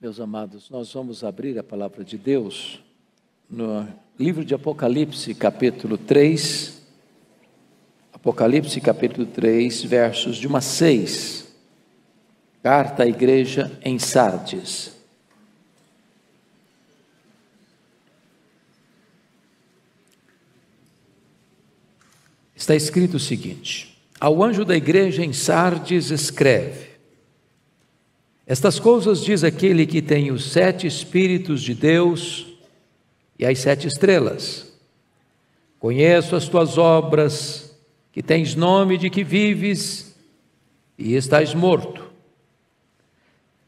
Meus amados, nós vamos abrir a palavra de Deus no livro de Apocalipse, capítulo 3. Apocalipse, capítulo 3, versos de 1 a 6. Carta à igreja em Sardes. Está escrito o seguinte: ao anjo da igreja em Sardes escreve: estas coisas diz aquele que tem os 7 Espíritos de Deus e as 7 estrelas. Conheço as tuas obras, que tens nome de que vives e estás morto.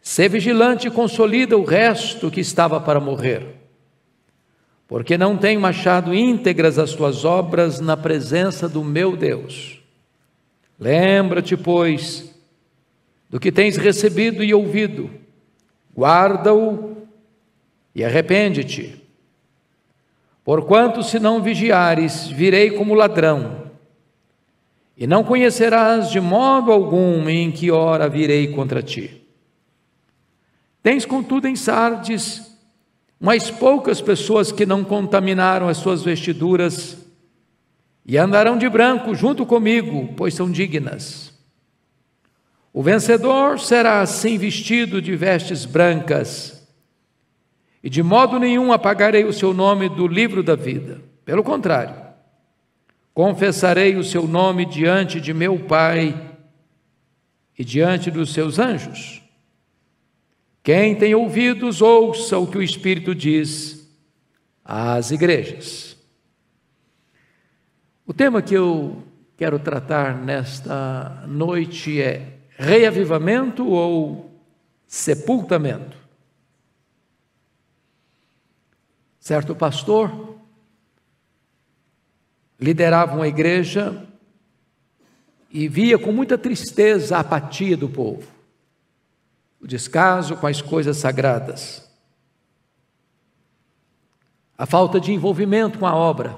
Sê vigilante e consolida o resto que estava para morrer, porque não tenho achado íntegras as tuas obras na presença do meu Deus. Lembra-te, pois, do que tens recebido e ouvido, guarda-o e arrepende-te. Porquanto, se não vigiares, virei como ladrão, e não conhecerás de modo algum em que hora virei contra ti. Tens, contudo, em Sardes umas poucas pessoas que não contaminaram as suas vestiduras e andarão de branco junto comigo, pois são dignas. O vencedor será assim vestido de vestes brancas, e de modo nenhum apagarei o seu nome do livro da vida. Pelo contrário, confessarei o seu nome diante de meu Pai e diante dos seus anjos. Quem tem ouvidos, ouça o que o Espírito diz às igrejas. O tema que eu quero tratar nesta noite é reavivamento ou sepultamento. Certo pastor liderava uma igreja e via com muita tristeza a apatia do povo, o descaso com as coisas sagradas, a falta de envolvimento com a obra.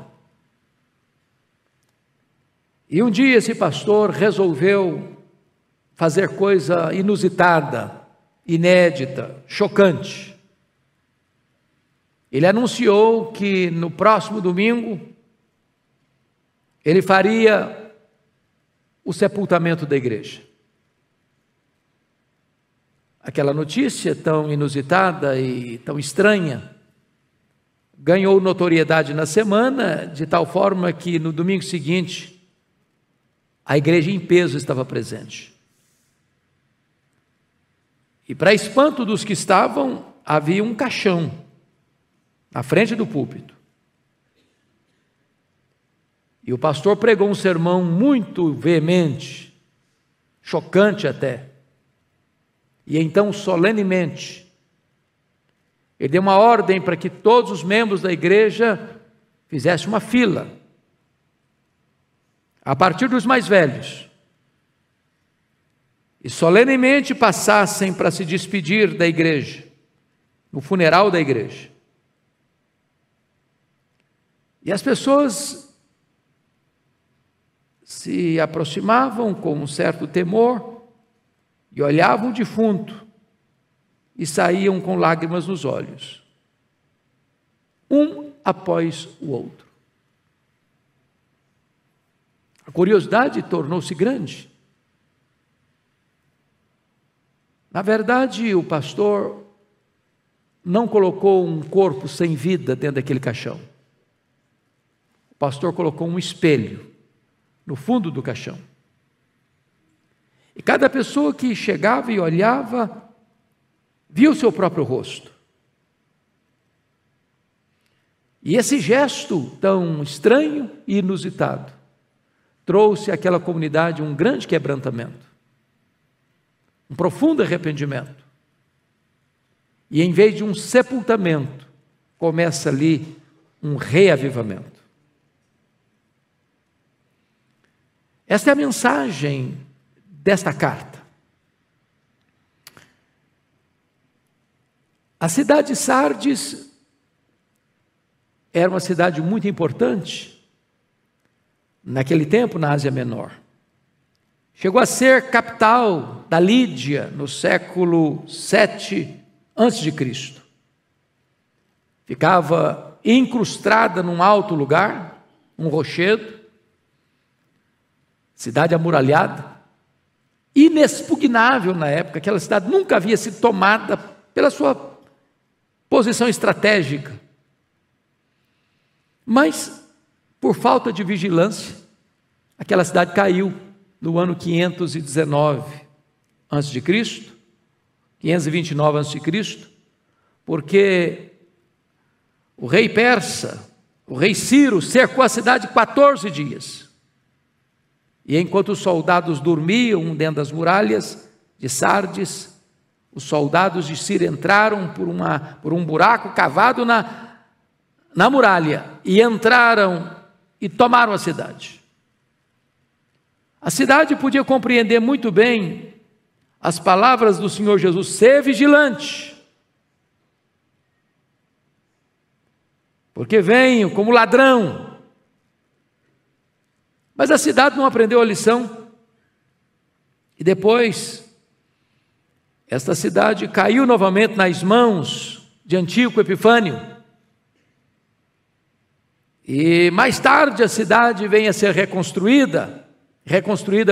E um dia esse pastor resolveu fazer coisa inusitada, inédita, chocante. Ele anunciou que no próximo domingo ele faria o sepultamento da igreja. Aquela notícia tão inusitada e tão estranha ganhou notoriedade na semana, de tal forma que no domingo seguinte a igreja em peso estava presente. E para espanto dos que estavam, havia um caixão na frente do púlpito. E o pastor pregou um sermão muito veemente, chocante até. E então, solenemente, ele deu uma ordem para que todos os membros da igreja fizessem uma fila, a partir dos mais velhos, e solenemente passassem para se despedir da igreja, no funeral da igreja. E as pessoas se aproximavam com um certo temor e olhavam o defunto e saíam com lágrimas nos olhos, um após o outro. A curiosidade tornou-se grande. Na verdade, o pastor não colocou um corpo sem vida dentro daquele caixão. O pastor colocou um espelho no fundo do caixão. E cada pessoa que chegava e olhava, via o seu próprio rosto. E esse gesto tão estranho e inusitado trouxe àquela comunidade um grande quebrantamento, um profundo arrependimento. E em vez de um sepultamento, começa ali um reavivamento. Esta é a mensagem desta carta. A cidade de Sardes era uma cidade muito importante naquele tempo na Ásia Menor. Chegou a ser capital da Lídia no século 7 antes de Cristo. Ficava incrustada num alto lugar, um rochedo, cidade amuralhada, inexpugnável na época. Aquela cidade nunca havia sido tomada pela sua posição estratégica. Mas, por falta de vigilância, aquela cidade caiu no ano 519 a.C., 529 a.C., porque o rei persa, o rei Ciro, cercou a cidade 14 dias. E enquanto os soldados dormiam dentro das muralhas de Sardes, os soldados de Ciro entraram por um buraco cavado na muralha, e entraram e tomaram a cidade. A cidade podia compreender muito bem as palavras do Senhor Jesus: ser vigilante, porque venho como ladrão. Mas a cidade não aprendeu a lição, e depois esta cidade caiu novamente nas mãos de Antíoco Epifânio, e mais tarde a cidade vem a ser reconstruída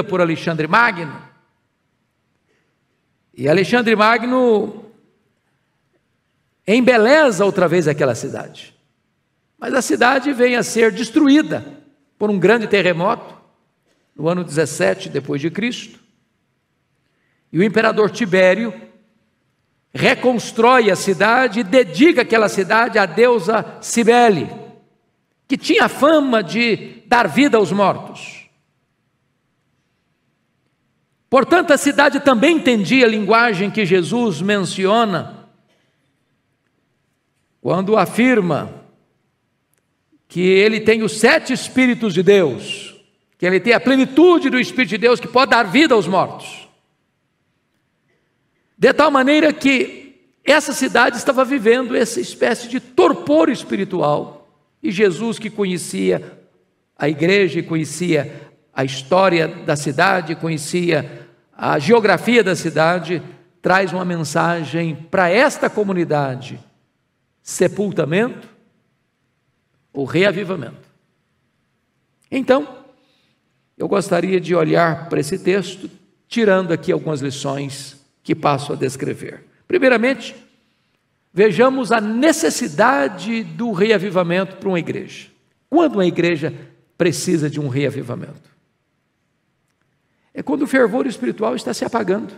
por Alexandre Magno, e Alexandre Magno embeleza outra vez aquela cidade, mas a cidade vem a ser destruída por um grande terremoto, no ano 17 depois de Cristo, e o imperador Tibério reconstrói a cidade e dedica aquela cidade à deusa Cibele, que tinha fama de dar vida aos mortos. Portanto, a cidade também entendia a linguagem que Jesus menciona quando afirma que ele tem os 7 Espíritos de Deus, que ele tem a plenitude do Espírito de Deus que pode dar vida aos mortos. De tal maneira que essa cidade estava vivendo essa espécie de torpor espiritual, e Jesus, que conhecia a igreja, e conhecia a história da cidade, conhecia a geografia da cidade, traz uma mensagem para esta comunidade: sepultamento ou reavivamento. Então, eu gostaria de olhar para esse texto, tirando aqui algumas lições que passo a descrever. Primeiramente, vejamos a necessidade do reavivamento para uma igreja. Quando uma igreja precisa de um reavivamento? É quando o fervor espiritual está se apagando.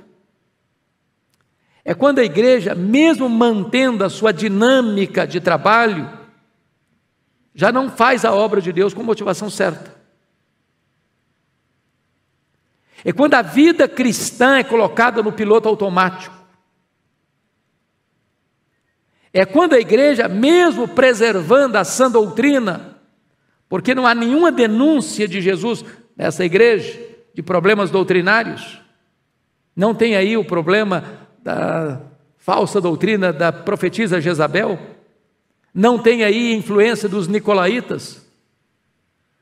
É quando a igreja, mesmo mantendo a sua dinâmica de trabalho, já não faz a obra de Deus com motivação certa. É quando a vida cristã é colocada no piloto automático. É quando a igreja, mesmo preservando a sã doutrina, porque não há nenhuma denúncia de Jesus nessa igreja de problemas doutrinários, não tem aí o problema da falsa doutrina da profetisa Jezabel, não tem aí influência dos nicolaítas,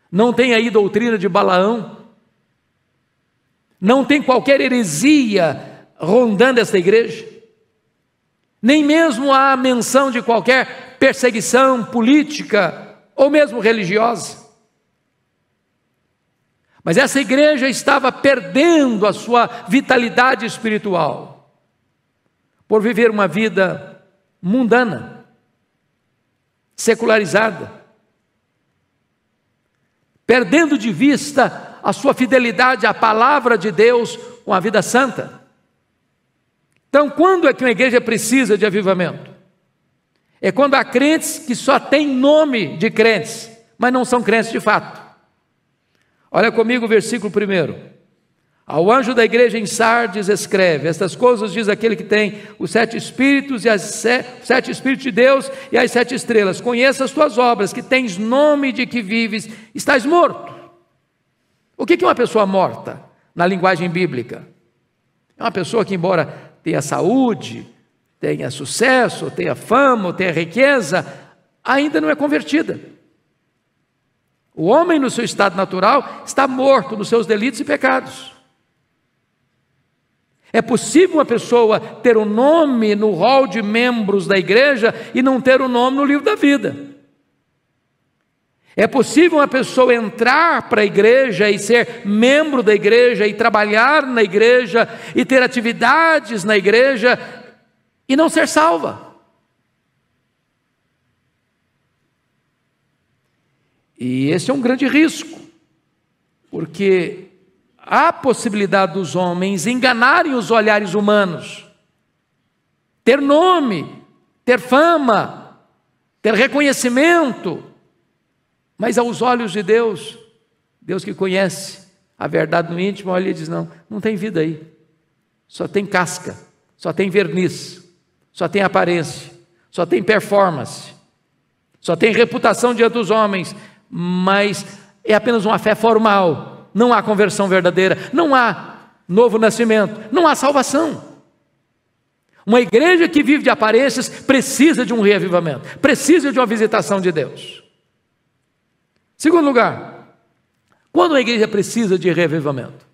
não tem aí doutrina de Balaão, não tem qualquer heresia rondando esta igreja, nem mesmo há menção de qualquer perseguição política ou mesmo religiosa. Mas essa igreja estava perdendo a sua vitalidade espiritual por viver uma vida mundana, secularizada, perdendo de vista a sua fidelidade à palavra de Deus com a vida santa. Então, quando é que uma igreja precisa de avivamento? É quando há crentes que só têm nome de crentes, mas não são crentes de fato. Olha comigo o versículo 1. Ao anjo da igreja em Sardes escreve: estas coisas diz aquele que tem os 7 Espíritos e os 7 Espíritos de Deus e as 7 estrelas. Conheça as tuas obras, que tens nome de que vives, estás morto. O que é uma pessoa morta na linguagem bíblica? É uma pessoa que, embora tenha saúde, tenha sucesso, tenha fama, tenha riqueza, ainda não é convertida. O homem, no seu estado natural, está morto nos seus delitos e pecados. É possível uma pessoa ter um nome no rol de membros da igreja e não ter um nome no livro da vida. É possível uma pessoa entrar para a igreja e ser membro da igreja e trabalhar na igreja e ter atividades na igreja e não ser salva. E esse é um grande risco, porque há possibilidade dos homens enganarem os olhares humanos, ter nome, ter fama, ter reconhecimento, mas aos olhos de Deus, Deus que conhece a verdade no íntimo, olha e diz: não tem vida aí, só tem casca, só tem verniz, só tem aparência, só tem performance, só tem reputação diante dos homens, mas é apenas uma fé formal, não há conversão verdadeira, não há novo nascimento, não há salvação. Uma igreja que vive de aparências precisa de um reavivamento, precisa de uma visitação de Deus. Segundo lugar, quando a igreja precisa de reavivamento?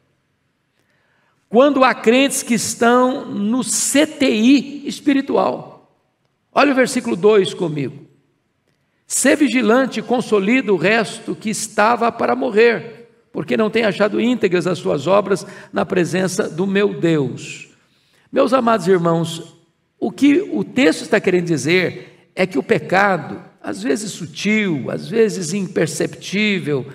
Quando há crentes que estão no CTI espiritual. Olha o versículo 2 comigo. Sê vigilante e consolida o resto que estava para morrer, porque não tem achado íntegras as suas obras na presença do meu Deus. Meus amados irmãos, o que o texto está querendo dizer é que o pecado, às vezes sutil, às vezes imperceptível,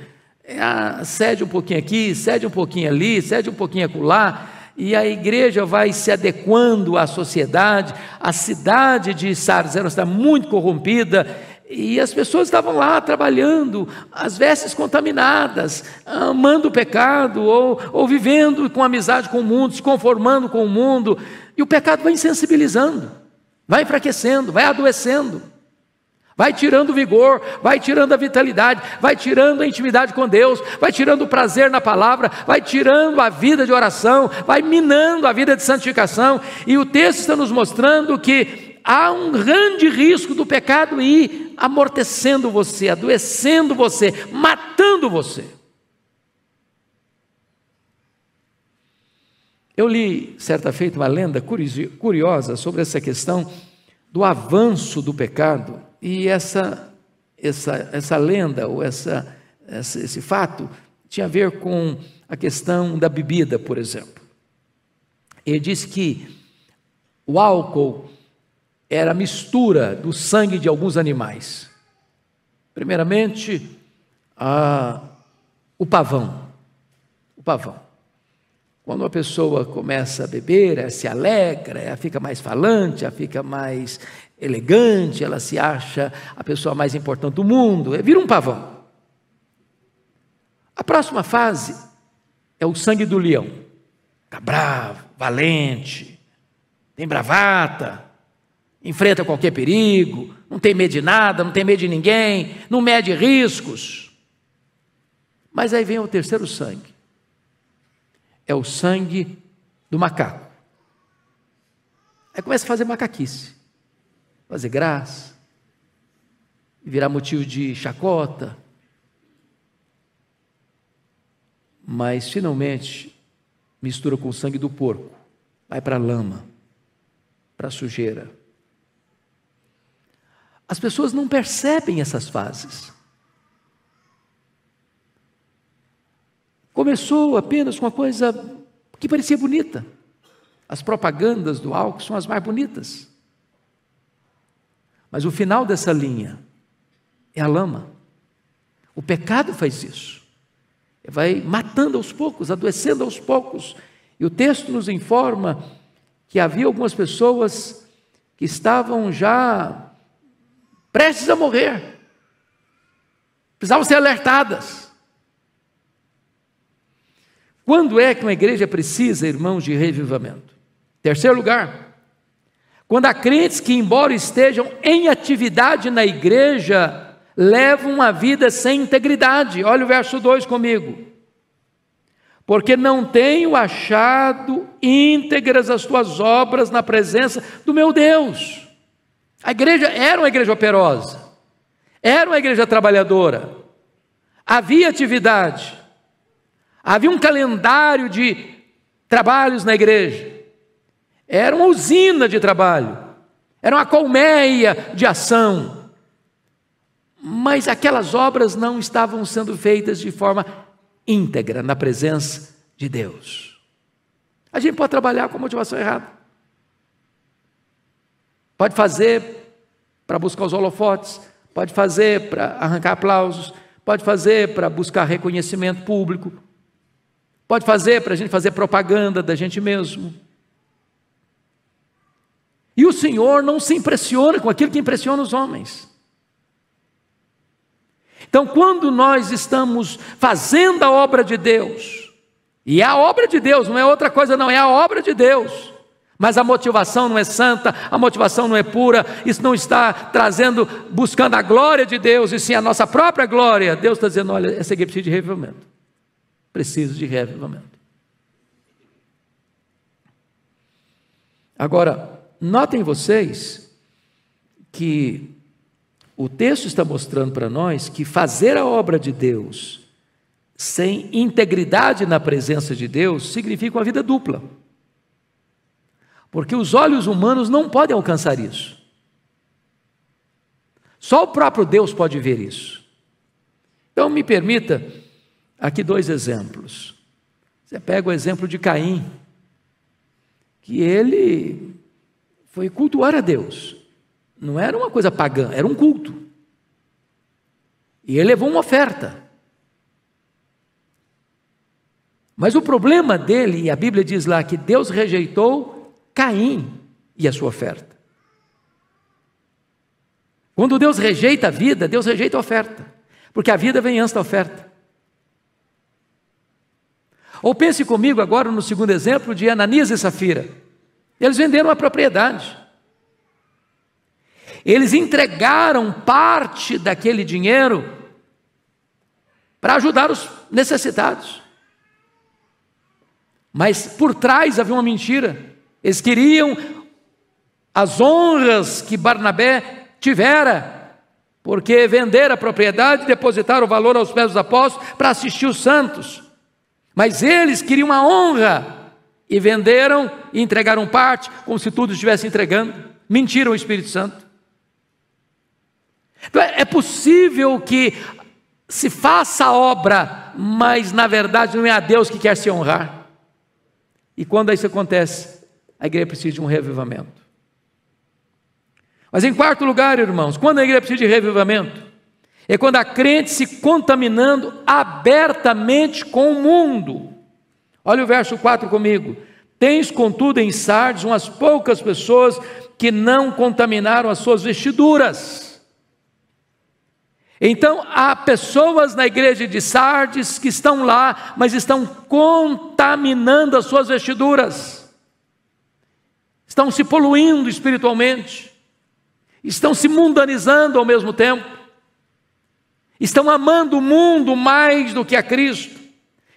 cede um pouquinho aqui, cede um pouquinho ali, cede um pouquinho acolá, e a igreja vai se adequando à sociedade. A cidade de Sardes está muito corrompida, e as pessoas estavam lá trabalhando, as vestes contaminadas, amando o pecado, ou vivendo com amizade com o mundo, se conformando com o mundo, e o pecado vai insensibilizando, vai enfraquecendo, vai adoecendo, vai tirando o vigor, vai tirando a vitalidade, vai tirando a intimidade com Deus, vai tirando o prazer na palavra, vai tirando a vida de oração, vai minando a vida de santificação. E o texto está nos mostrando que há um grande risco do pecado ir amortecendo você, adoecendo você, matando você. Eu li certa feita uma lenda curiosa sobre essa questão do avanço do pecado, e essa lenda, ou esse fato, tinha a ver com a questão da bebida, por exemplo. Ele disse que o álcool era a mistura do sangue de alguns animais. Primeiramente, o pavão. O pavão. Quando uma pessoa começa a beber, ela se alegra, ela fica mais falante, ela fica mais elegante, ela se acha a pessoa mais importante do mundo, vira um pavão. A próxima fase é o sangue do leão. Fica bravo, valente, tem bravata, enfrenta qualquer perigo, não tem medo de nada, não tem medo de ninguém, não mede riscos. Mas aí vem o terceiro sangue. É o sangue do macaco. Aí começa a fazer macaquice, fazer graça, virar motivo de chacota. Mas finalmente mistura com o sangue do porco, vai para a lama, para a sujeira. As pessoas não percebem essas fases. Começou apenas com uma coisa que parecia bonita. As propagandas do álcool são as mais bonitas. Mas o final dessa linha é a lama. O pecado faz isso. Vai matando aos poucos, adoecendo aos poucos. E o texto nos informa que havia algumas pessoas que estavam já prestes a morrer. Precisavam ser alertadas. Quando é que uma igreja precisa, irmãos, de revivamento? Terceiro lugar, quando há crentes que, embora estejam em atividade na igreja, levam uma vida sem integridade. Olha o verso 2 comigo. Porque não tenho achado íntegras as tuas obras na presença do meu Deus. A igreja era uma igreja operosa, era uma igreja trabalhadora, havia atividade, havia um calendário de trabalhos na igreja, era uma usina de trabalho, era uma colmeia de ação. Mas aquelas obras não estavam sendo feitas de forma íntegra, na presença de Deus. A gente pode trabalhar com a motivação errada. Pode fazer para buscar os holofotes, pode fazer para arrancar aplausos, pode fazer para buscar reconhecimento público, pode fazer para a gente fazer propaganda da gente mesmo. E o Senhor não se impressiona com aquilo que impressiona os homens. Então, quando nós estamos fazendo a obra de Deus, e é a obra de Deus, não é outra coisa não, é a obra de Deus, mas a motivação não é santa, a motivação não é pura, isso não está buscando a glória de Deus, e sim a nossa própria glória. Deus está dizendo, olha, essa aqui precisa de reavivamento, preciso de reavivamento. Agora, notem vocês que o texto está mostrando para nós que fazer a obra de Deus sem integridade na presença de Deus significa uma vida dupla. Porque os olhos humanos não podem alcançar isso. Só o próprio Deus pode ver isso. Então me permita aqui 2 exemplos. Você pega o exemplo de Caim, que ele foi cultuar a Deus. Não era uma coisa pagã, era um culto. E ele levou uma oferta. Mas o problema dele, e a Bíblia diz lá que Deus rejeitou Caim e a sua oferta. Quando Deus rejeita a vida, Deus rejeita a oferta, porque a vida vem antes da oferta. Ou pense comigo agora no segundo exemplo de Ananias e Safira. Eles venderam a propriedade. Eles entregaram parte daquele dinheiro para ajudar os necessitados. Mas por trás havia uma mentira. Eles queriam as honras que Barnabé tivera, porque venderam a propriedade e depositaram o valor aos pés dos apóstolos para assistir os santos. Mas eles queriam uma honra e venderam e entregaram parte, como se tudo estivesse entregando. Mentiram o Espírito Santo. Então, é possível que se faça a obra, mas na verdade não é a Deus que quer se honrar. E quando isso acontece, a igreja precisa de um reavivamento. Mas em quarto lugar, irmãos, quando a igreja precisa de reavivamento, é quando a crente se contaminando abertamente com o mundo. Olha o verso 4 comigo. Tens, contudo, em Sardes umas poucas pessoas que não contaminaram as suas vestiduras. Então, há pessoas na igreja de Sardes que estão lá, mas estão contaminando as suas vestiduras. Estão se poluindo espiritualmente. Estão se mundanizando ao mesmo tempo. Estão amando o mundo mais do que a Cristo.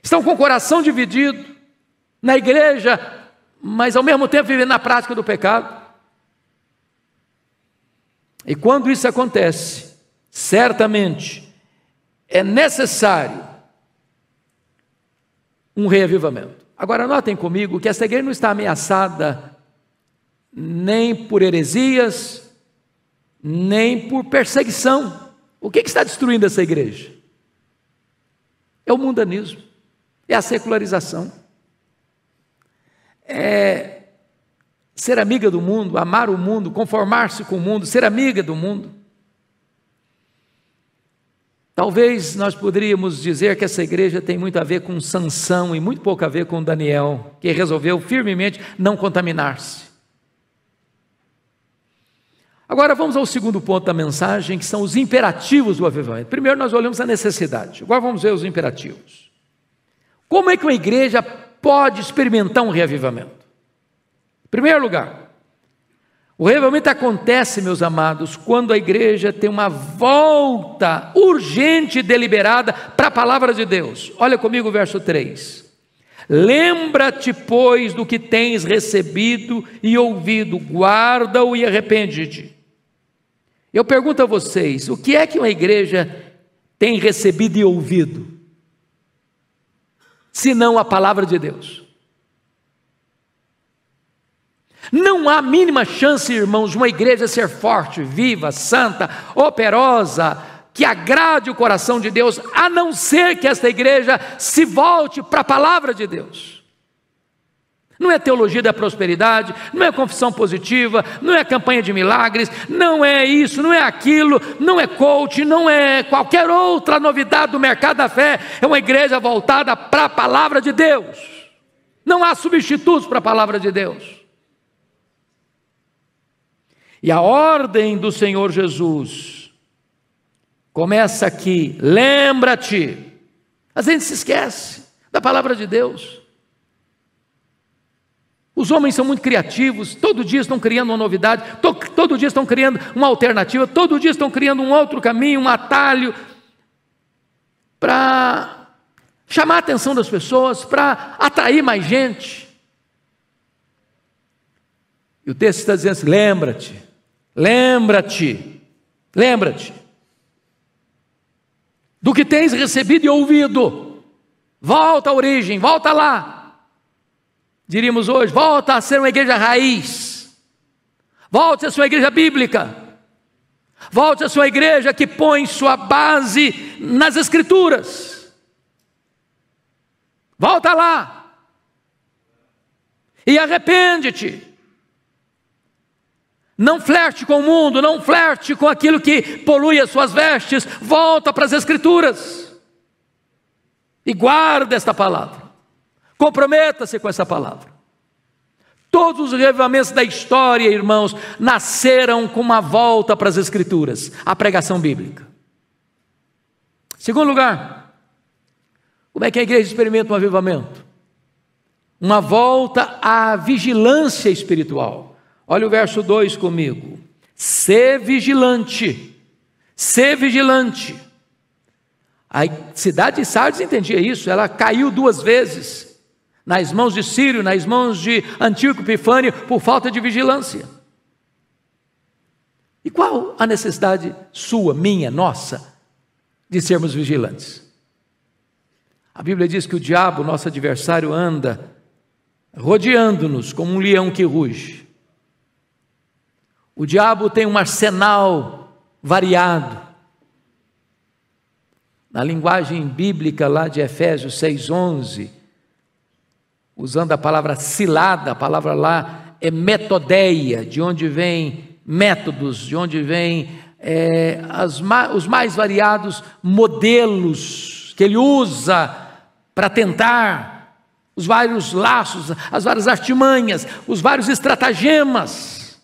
Estão com o coração dividido na igreja, mas ao mesmo tempo vivendo na prática do pecado. E quando isso acontece, certamente é necessário um reavivamento. Agora notem comigo que essa igreja não está ameaçada nem por heresias, nem por perseguição. O que está destruindo essa igreja? É o mundanismo, é a secularização, é ser amiga do mundo, amar o mundo, conformar-se com o mundo, ser amiga do mundo. Talvez nós poderíamos dizer que essa igreja tem muito a ver com Sansão e muito pouco a ver com Daniel, que resolveu firmemente não contaminar-se. Agora vamos ao segundo ponto da mensagem, que são os imperativos do avivamento. Primeiro nós olhamos a necessidade, agora vamos ver os imperativos. Como é que uma igreja pode experimentar um reavivamento? Em primeiro lugar, o reavivamento acontece, meus amados, quando a igreja tem uma volta urgente e deliberada para a palavra de Deus. Olha comigo o verso 3. Lembra-te, pois, do que tens recebido e ouvido, guarda-o e arrepende-te. Eu pergunto a vocês, o que é que uma igreja tem recebido e ouvido, se não a palavra de Deus? Não há mínima chance, irmãos, de uma igreja ser forte, viva, santa, operosa, que agrade o coração de Deus, a não ser que esta igreja se volte para a palavra de Deus. Não é teologia da prosperidade, não é confissão positiva, não é campanha de milagres, não é isso, não é aquilo, não é coach, não é qualquer outra novidade do mercado da fé. É uma igreja voltada para a palavra de Deus. Não há substitutos para a palavra de Deus. E a ordem do Senhor Jesus começa aqui: lembra-te. A gente se esquece da palavra de Deus. Os homens são muito criativos, todo dia estão criando uma novidade, todo dia estão criando uma alternativa, todo dia estão criando um outro caminho, um atalho, para chamar a atenção das pessoas, para atrair mais gente. E o texto está dizendo assim: lembra-te, lembra-te, lembra-te do que tens recebido e ouvido, volta à origem, volta lá. Diríamos hoje, volta a ser uma igreja raiz, volte a ser uma igreja bíblica, volte a ser uma igreja que põe sua base nas Escrituras, volta lá, e arrepende-te, não flerte com o mundo, não flerte com aquilo que polui as suas vestes, volta para as Escrituras, e guarda esta palavra. Comprometa-se com essa palavra. Todos os revivamentos da história, irmãos, nasceram com uma volta para as Escrituras, a pregação bíblica. Segundo lugar, como é que a igreja experimenta um avivamento? Uma volta à vigilância espiritual. Olha o verso 2 comigo. Sê vigilante, sê vigilante. A cidade de Sardes entendia isso, ela caiu 2 vezes. Nas mãos de Círio, nas mãos de Antíoco Epifânio, por falta de vigilância. E qual a necessidade sua, minha, nossa, de sermos vigilantes? A Bíblia diz que o diabo, nosso adversário, anda rodeando-nos como um leão que ruge. O diabo tem um arsenal variado. Na linguagem bíblica lá de Efésios 6:11, usando a palavra cilada, a palavra lá é metodeia, de onde vem métodos, de onde vem os mais variados modelos que ele usa para tentar, os vários laços, as várias artimanhas, os vários estratagemas.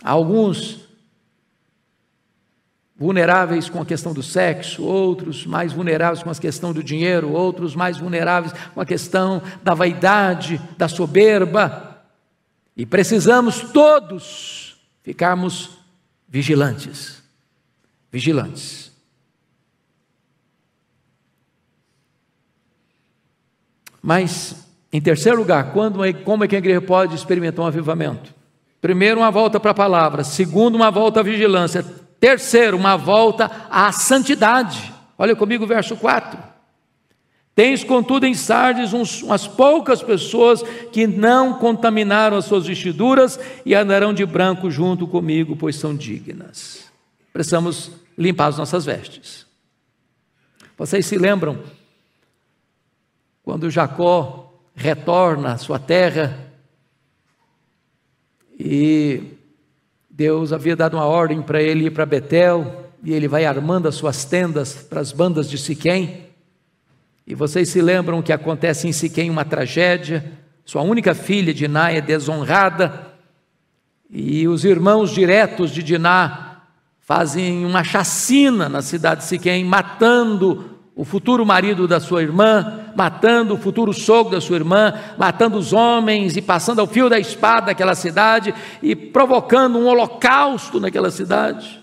Há alguns vulneráveis com a questão do sexo, outros mais vulneráveis com a questão do dinheiro, outros mais vulneráveis com a questão da vaidade, da soberba, e precisamos todos ficarmos vigilantes, vigilantes. Mas, em terceiro lugar, como é que a igreja pode experimentar um avivamento? Primeiro, uma volta para a palavra. Segundo, uma volta à vigilância. Terceiro, uma volta à santidade. Olha comigo o verso 4. Tens, contudo, em Sardes umas poucas pessoas que não contaminaram as suas vestiduras e andarão de branco junto comigo, pois são dignas. Precisamos limpar as nossas vestes. Vocês se lembram quando Jacó retorna à sua terra e Deus havia dado uma ordem para ele ir para Betel, e ele vai armando as suas tendas para as bandas de Siquém. E vocês se lembram que acontece em Siquém uma tragédia, sua única filha, Diná, é desonrada, e os irmãos diretos de Diná fazem uma chacina na cidade de Siquém, matando o futuro marido da sua irmã, matando o futuro sogro da sua irmã, matando os homens e passando ao fio da espada naquela cidade e provocando um holocausto naquela cidade.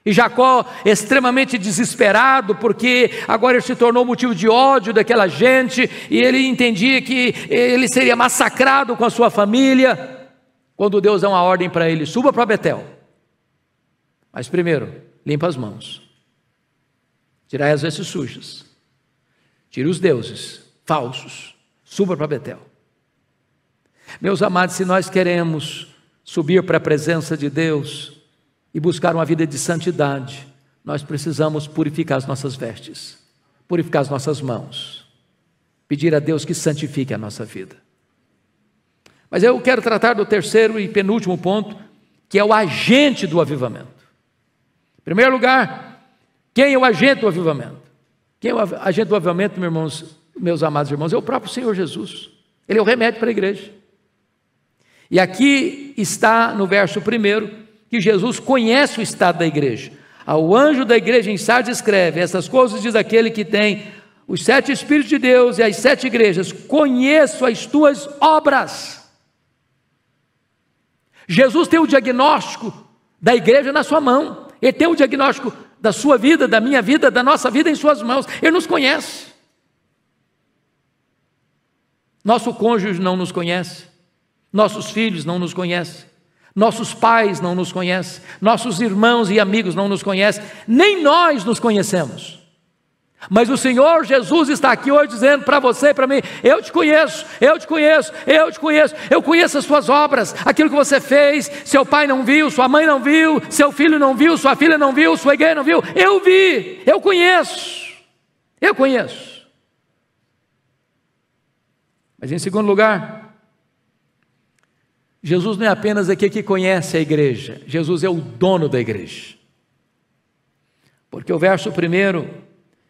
E Jacó, extremamente desesperado, porque agora ele se tornou motivo de ódio daquela gente, e ele entendia que ele seria massacrado com a sua família, quando Deus dá uma ordem para ele: suba para Betel, mas primeiro, limpa as mãos, tirai as vestes sujas, tire os deuses falsos, suba para Betel. Meus amados, se nós queremos subir para a presença de Deus e buscar uma vida de santidade, nós precisamos purificar as nossas vestes, purificar as nossas mãos, pedir a Deus que santifique a nossa vida. Mas eu quero tratar do terceiro e penúltimo ponto, que é o agente do avivamento. Em primeiro lugar, quem é o agente do avivamento? Quem é o agente do avivamento, meus amados irmãos? É o próprio Senhor Jesus. Ele é o remédio para a igreja. E aqui está no verso 1 que Jesus conhece o estado da igreja. Ao anjo da igreja em Sardes escreve: essas coisas diz aquele que tem os 7 Espíritos de Deus e as 7 igrejas: conheço as tuas obras. Jesus tem o diagnóstico da igreja na sua mão. Ele tem o diagnóstico da sua vida, da minha vida, da nossa vida em suas mãos. Ele nos conhece. Nosso cônjuge não nos conhece, nossos filhos não nos conhecem, nossos pais não nos conhecem, nossos irmãos e amigos não nos conhecem, nem nós nos conhecemos. Mas o Senhor Jesus está aqui hoje dizendo para você e para mim: eu te conheço, eu te conheço, eu te conheço, eu conheço as suas obras, aquilo que você fez. Seu pai não viu, sua mãe não viu, seu filho não viu, sua filha não viu, sua igreja não viu. Eu vi, eu conheço, eu conheço. Mas em segundo lugar, Jesus não é apenas aquele que conhece a igreja, Jesus é o dono da igreja. Porque o verso 1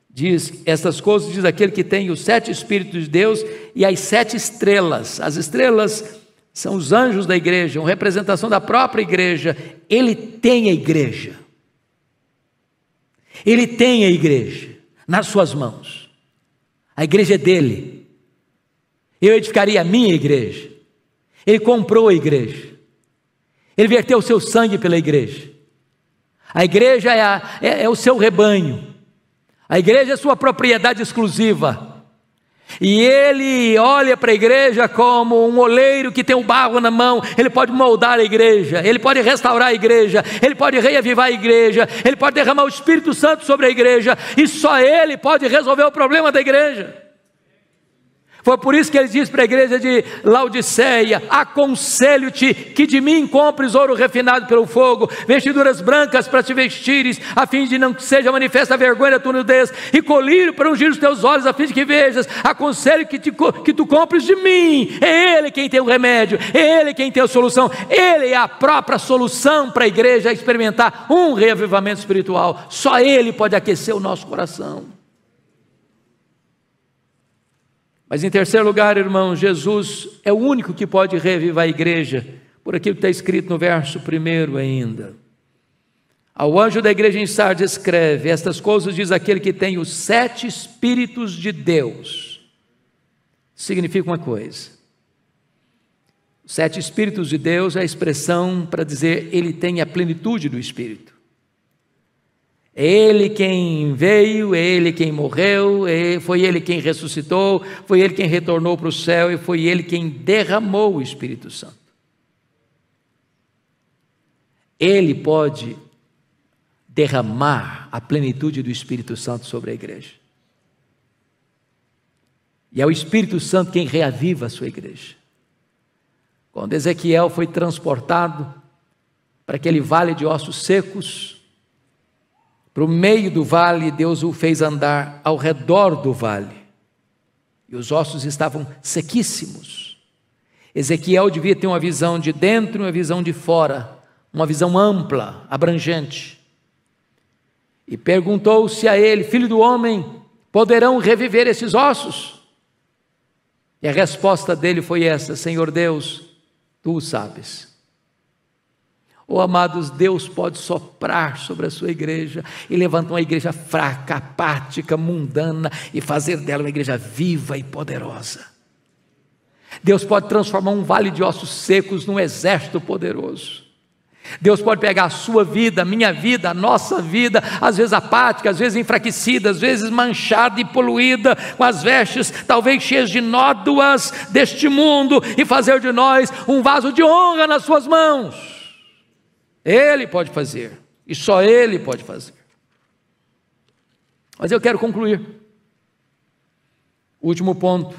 diz: estas coisas diz aquele que tem os 7 Espíritos de Deus e as 7 estrelas. As estrelas são os anjos da igreja, uma representação da própria igreja. Ele tem a igreja. Ele tem a igreja nas suas mãos. A igreja é dele. Eu edificaria a minha igreja. Ele comprou a igreja. Ele verteu o seu sangue pela igreja. A igreja é o seu rebanho. A igreja é sua propriedade exclusiva. E ele olha para a igreja como um oleiro que tem o barro na mão. Ele pode moldar a igreja, ele pode restaurar a igreja, ele pode reavivar a igreja, ele pode derramar o Espírito Santo sobre a igreja, e só ele pode resolver o problema da igreja. Foi por isso que ele diz para a igreja de Laodiceia: aconselho-te que de mim compres ouro refinado pelo fogo, vestiduras brancas para te vestires, a fim de não seja manifesta a vergonha da tua nudez, e colírio para ungir os teus olhos, a fim de que vejas. Aconselho que tu compres de mim. É ele quem tem o remédio, é ele quem tem a solução, ele é a própria solução para a igreja experimentar um reavivamento espiritual. Só ele pode aquecer o nosso coração. Mas em terceiro lugar, irmão, Jesus é o único que pode reavivar a igreja, por aquilo que está escrito no verso 1 ainda. Ao anjo da igreja em Sardes escreve: estas coisas diz aquele que tem os 7 Espíritos de Deus. Significa uma coisa: os 7 Espíritos de Deus é a expressão para dizer ele tem a plenitude do Espírito. É ele quem veio, é ele quem morreu, foi ele quem ressuscitou, foi ele quem retornou para o céu e foi ele quem derramou o Espírito Santo. Ele pode derramar a plenitude do Espírito Santo sobre a igreja. E é o Espírito Santo quem reaviva a sua igreja. Quando Ezequiel foi transportado para aquele vale de ossos secos, para o meio do vale, Deus o fez andar ao redor do vale, e os ossos estavam sequíssimos. Ezequiel devia ter uma visão de dentro e uma visão de fora, uma visão ampla, abrangente, e perguntou-se a ele: filho do homem, poderão reviver esses ossos? E a resposta dele foi essa: Senhor Deus, tu o sabes. Oh, amados, Deus pode soprar sobre a sua igreja e levantar uma igreja fraca, apática, mundana e fazer dela uma igreja viva e poderosa. Deus pode transformar um vale de ossos secos num exército poderoso. Deus pode pegar a sua vida, a minha vida, a nossa vida, às vezes apática, às vezes enfraquecida, às vezes manchada e poluída, com as vestes talvez cheias de nódoas deste mundo, e fazer de nós um vaso de honra nas suas mãos. Ele pode fazer, e só Ele pode fazer. Mas eu quero concluir. Último ponto: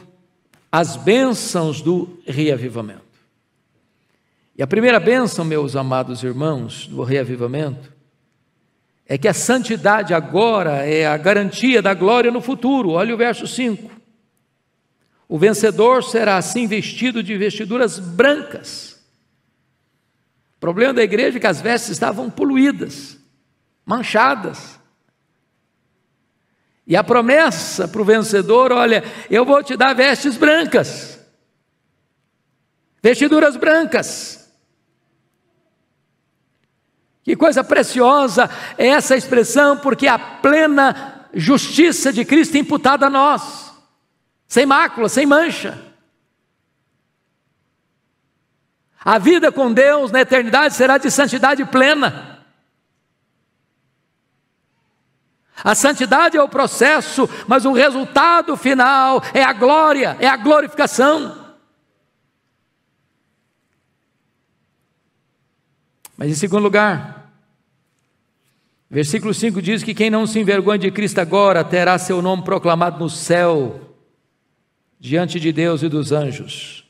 as bênçãos do reavivamento. E a primeira bênção, meus amados irmãos, do reavivamento, é que a santidade agora é a garantia da glória no futuro. Olha o verso 5. O vencedor será assim vestido de vestiduras brancas. O problema da igreja é que as vestes estavam poluídas, manchadas. E a promessa para o vencedor: olha, eu vou te dar vestes brancas, vestiduras brancas. Que coisa preciosa é essa expressão, porque a plena justiça de Cristo é imputada a nós, sem mácula, sem mancha. A vida com Deus na eternidade será de santidade plena. A santidade é o processo, mas o resultado final é a glória, é a glorificação. Mas em segundo lugar, versículo 5 diz que quem não se envergonha de Cristo agora terá seu nome proclamado no céu, diante de Deus e dos anjos.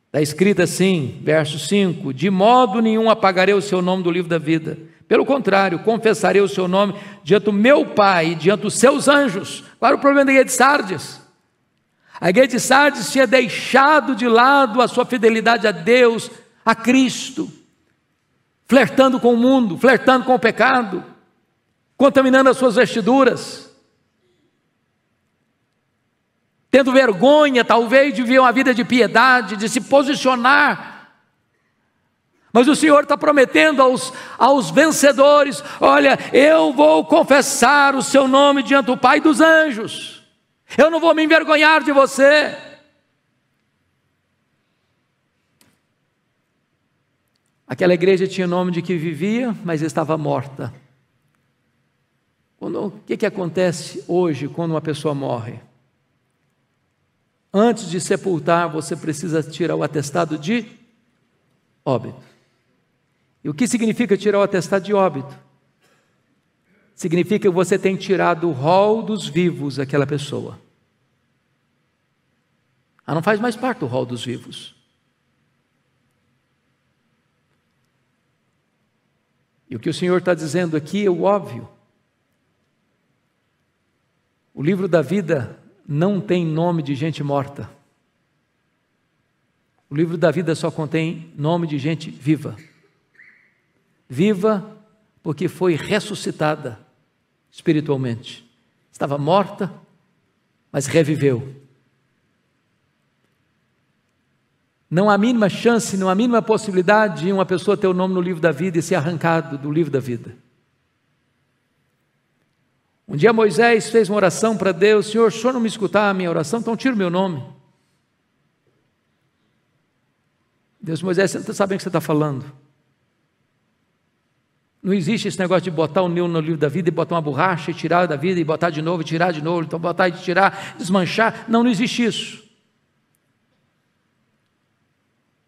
Está escrito assim, verso 5: de modo nenhum apagarei o seu nome do livro da vida. Pelo contrário, confessarei o seu nome diante do meu Pai e diante dos seus anjos. Qual era o problema da igreja de Sardes? A igreja de Sardes tinha deixado de lado a sua fidelidade a Deus, a Cristo, flertando com o mundo, flertando com o pecado, contaminando as suas vestiduras, tendo vergonha talvez de viver uma vida de piedade, de se posicionar. Mas o Senhor está prometendo aos vencedores: olha, eu vou confessar o seu nome diante do Pai e dos anjos, eu não vou me envergonhar de você. Aquela igreja tinha nome de que vivia, mas estava morta. O que acontece hoje quando uma pessoa morre? Antes de sepultar, você precisa tirar o atestado de óbito. E o que significa tirar o atestado de óbito? Significa que você tem tirado o rol dos vivos daquela pessoa. Ela não faz mais parte do rol dos vivos. E o que o Senhor está dizendo aqui é o óbvio. O livro da vida não tem nome de gente morta. O livro da vida só contém nome de gente viva. Viva porque foi ressuscitada espiritualmente. Estava morta, mas reviveu. Não há mínima chance, não há mínima possibilidade de uma pessoa ter o nome no livro da vida e ser arrancado do livro da vida. Um dia Moisés fez uma oração para Deus: Senhor, o Senhor não me escutar a minha oração, então tira o meu nome. Deus: Moisés, você não está sabendo o que você está falando. Não existe esse negócio de botar o nome no livro da vida e botar uma borracha e tirar da vida e botar de novo e tirar de novo, então botar e tirar, desmanchar. Não existe isso.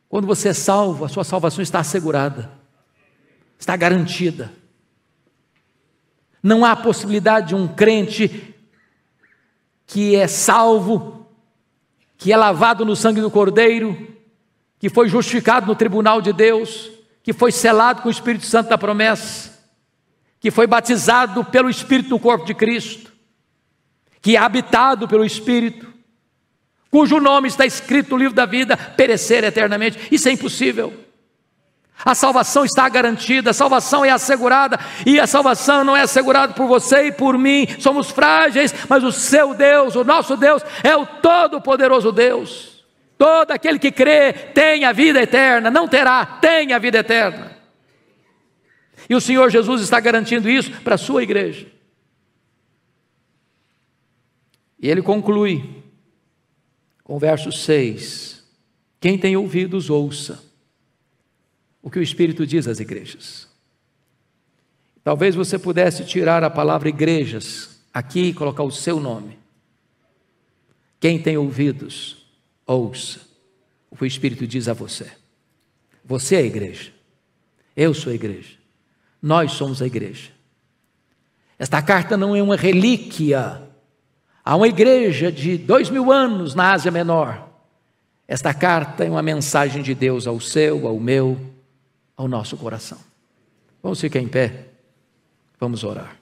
Quando você é salvo, a sua salvação está assegurada, está garantida. Não há possibilidade de um crente que é salvo, que é lavado no sangue do Cordeiro, que foi justificado no tribunal de Deus, que foi selado com o Espírito Santo da promessa, que foi batizado pelo Espírito no corpo de Cristo, que é habitado pelo Espírito, cujo nome está escrito no livro da vida, perecer eternamente. Isso é impossível. A salvação está garantida, a salvação é assegurada, e a salvação não é assegurada por você e por mim, somos frágeis, mas o seu Deus, o nosso Deus, é o todo-poderoso Deus. Todo aquele que crê tem a vida eterna, não terá, tem a vida eterna. E o Senhor Jesus está garantindo isso para a sua igreja. E ele conclui com o verso 6, quem tem ouvidos, ouça o que o Espírito diz às igrejas. Talvez você pudesse tirar a palavra igrejas aqui e colocar o seu nome. Quem tem ouvidos, ouça o que o Espírito diz a você. Você é a igreja, eu sou a igreja, nós somos a igreja. Esta carta não é uma relíquia. Há uma igreja de 2000 anos na Ásia Menor. Esta carta é uma mensagem de Deus ao seu, ao meu, ao nosso coração. Vamos ficar em pé, vamos orar.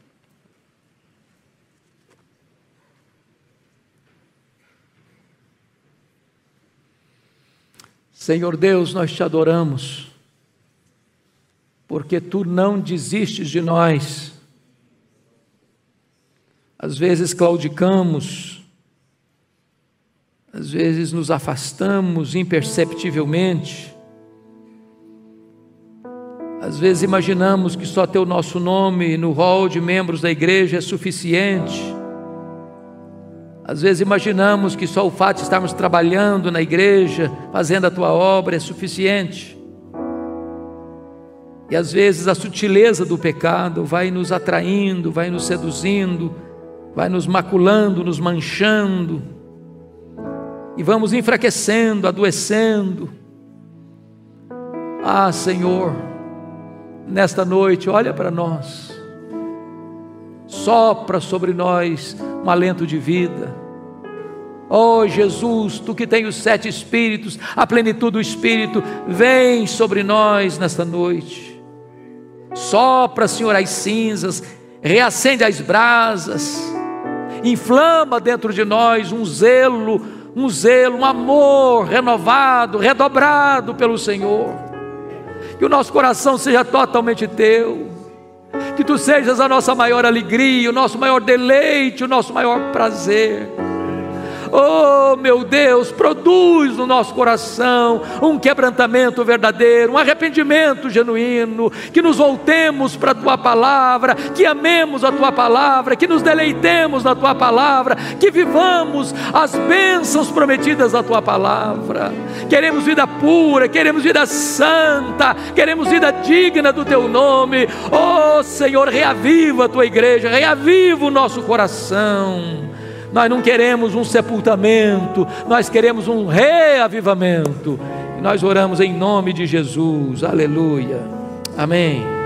Senhor Deus, nós te adoramos, porque Tu não desistes de nós. Às vezes claudicamos, às vezes nos afastamos imperceptivelmente, às vezes imaginamos que só ter o nosso nome no rol de membros da igreja é suficiente. Às vezes imaginamos que só o fato de estarmos trabalhando na igreja, fazendo a Tua obra é suficiente. E às vezes a sutileza do pecado vai nos atraindo, vai nos seduzindo, vai nos maculando, nos manchando, e vamos enfraquecendo, adoecendo. Ah, Senhor, nesta noite, olha para nós, sopra sobre nós um alento de vida. Oh Jesus, Tu que tem os 7 Espíritos, a plenitude do Espírito, vem sobre nós nesta noite. Sopra, Senhor, as cinzas, reacende as brasas, inflama dentro de nós um zelo, um amor renovado, redobrado pelo Senhor. Que o nosso coração seja totalmente Teu, que Tu sejas a nossa maior alegria, o nosso maior deleite, o nosso maior prazer. Oh meu Deus, produz no nosso coração um quebrantamento verdadeiro, um arrependimento genuíno, que nos voltemos para a Tua palavra, que amemos a Tua palavra, que nos deleitemos na Tua palavra, que vivamos as bênçãos prometidas da Tua palavra. Queremos vida pura, queremos vida santa, queremos vida digna do Teu nome. Oh Senhor, reaviva a Tua igreja, reaviva o nosso coração. Nós não queremos um sepultamento, nós queremos um reavivamento. E nós oramos em nome de Jesus, aleluia, amém.